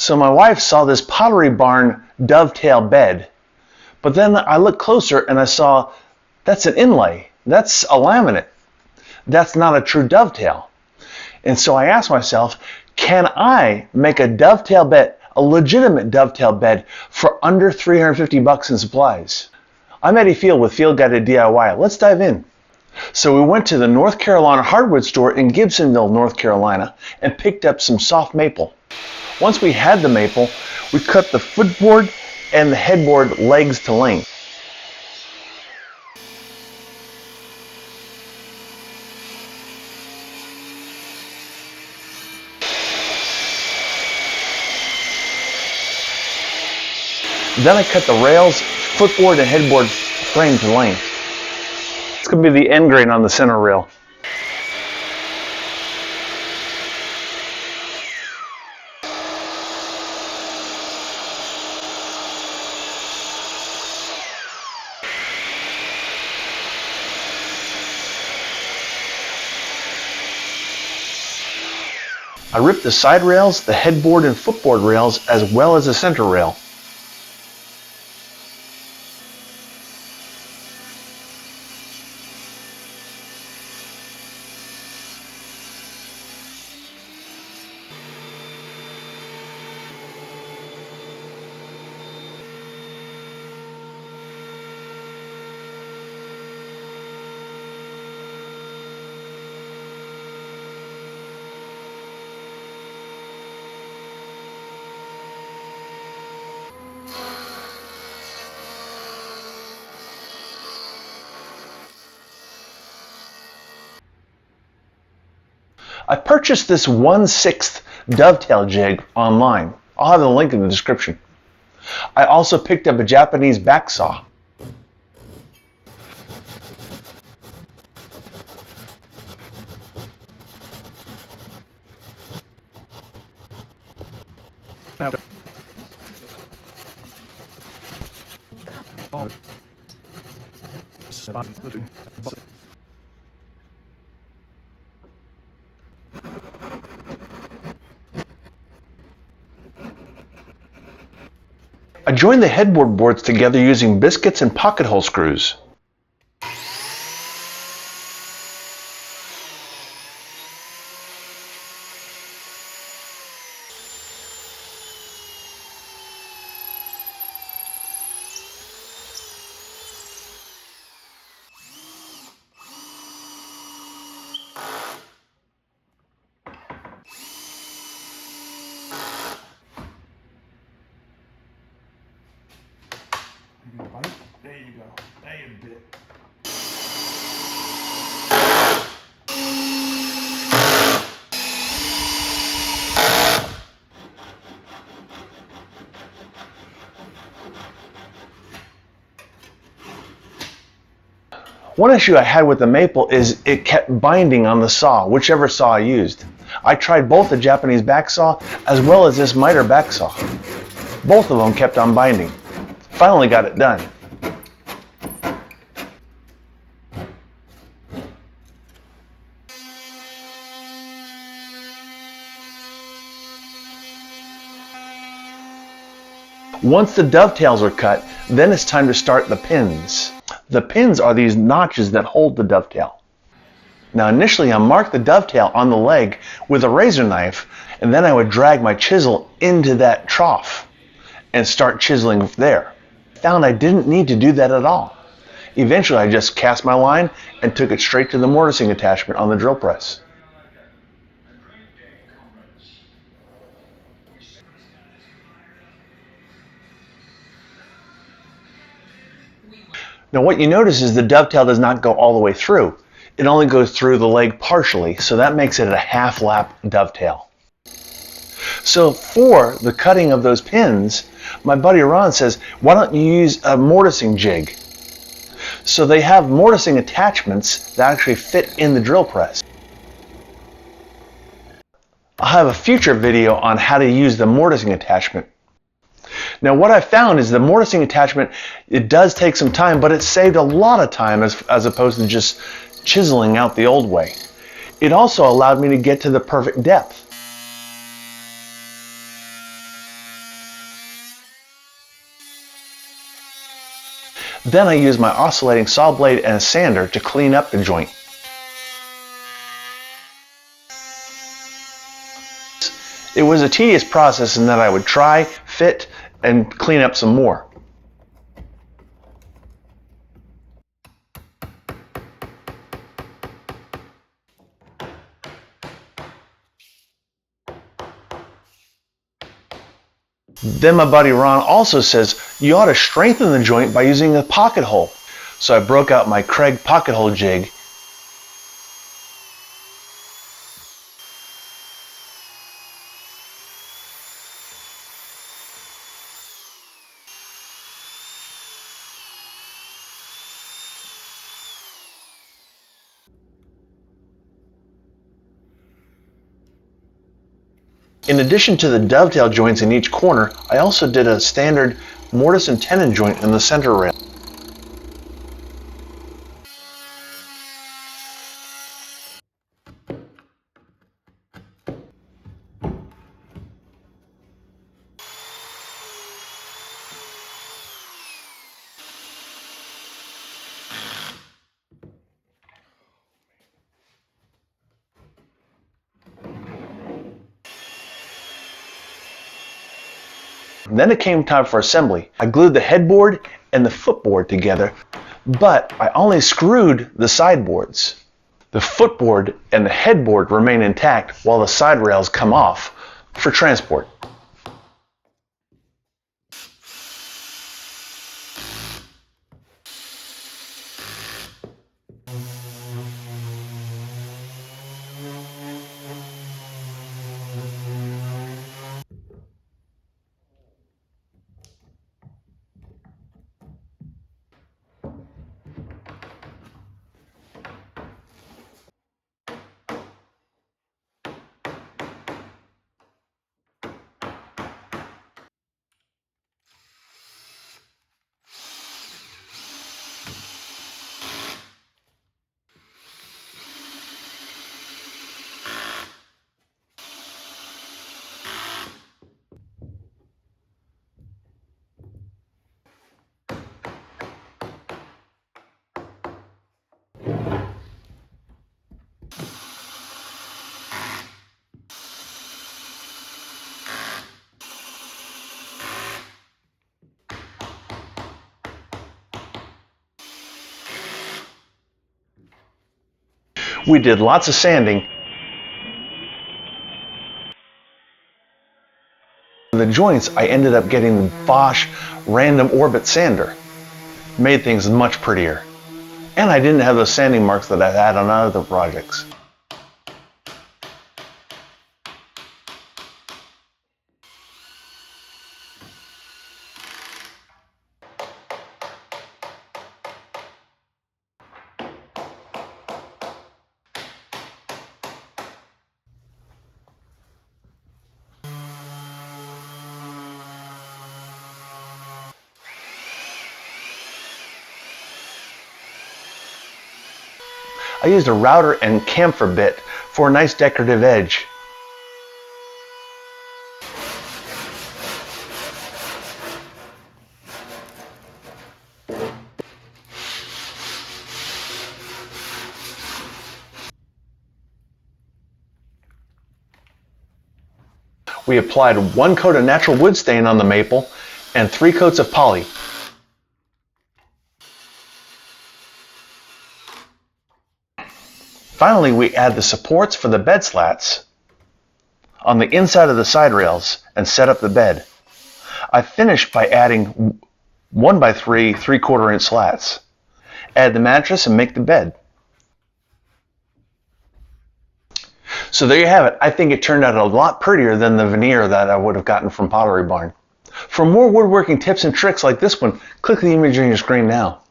So my wife saw this Pottery Barn dovetail bed, but then I looked closer and I saw that's an inlay. That's a laminate. That's not a true dovetail. And so I asked myself, can I make a dovetail bed, a legitimate dovetail bed, for under $350 in supplies? I'm Eddie Field with Field Guided DIY. Let's dive in. So we went to the North Carolina hardwood store in Gibsonville, North Carolina, and picked up some soft maple. Once we had the maple, we cut the footboard and the headboard legs to length. Then I cut the rails, footboard, and headboard frame to length. It's going to be the end grain on the center rail. I ripped the side rails, the headboard and footboard rails, as well as the center rail. I purchased this 1/6 dovetail jig online. I'll have the link in the description. I also picked up a Japanese back saw. I joined the headboard boards together using biscuits and pocket hole screws. There you go. There you bit. One issue I had with the maple is it kept binding on the saw, whichever saw I used. I tried both the Japanese back saw as well as this miter back saw. Both of them kept on binding. Finally got it done. Once the dovetails are cut, then it's time to start the pins. The pins are these notches that hold the dovetail. Now initially I marked the dovetail on the leg with a razor knife, and then I would drag my chisel into that trough and start chiseling there. I found I didn't need to do that at all. Eventually I just cast my line and took it straight to the mortising attachment on the drill press. Now what you notice is the dovetail does not go all the way through. It only goes through the leg partially, so that makes it a half lap dovetail. So for the cutting of those pins, my buddy Ron says, why don't you use a mortising jig? So they have mortising attachments that actually fit in the drill press. I'll have a future video on how to use the mortising attachment. Now what I found is the mortising attachment, it does take some time, but it saved a lot of time as opposed to just chiseling out the old way. It also allowed me to get to the perfect depth. Then I used my oscillating saw blade and a sander to clean up the joint. It was a tedious process in that I would try, fit, and clean up some more. Then my buddy Ron also says you ought to strengthen the joint by using a pocket hole. So I broke out my Craig pocket hole jig. In addition to the dovetail joints in each corner, I also did a standard mortise and tenon joint in the center rail. Then it came time for assembly. I glued the headboard and the footboard together, but I only screwed the sideboards. The footboard and the headboard remain intact while the side rails come off for transport. We did lots of sanding. The joints, I ended up getting the Bosch random orbit sander. Made things much prettier. And I didn't have those sanding marks that I had on other projects. I used a router and camfer bit for a nice decorative edge. We applied 1 coat of natural wood stain on the maple and 3 coats of poly. Finally, we add the supports for the bed slats on the inside of the side rails and set up the bed. I finished by adding 1x3 3/4 inch slats. Add the mattress and make the bed. So there you have it. I think it turned out a lot prettier than the veneer that I would have gotten from Pottery Barn. For more woodworking tips and tricks like this one, click the image on your screen now.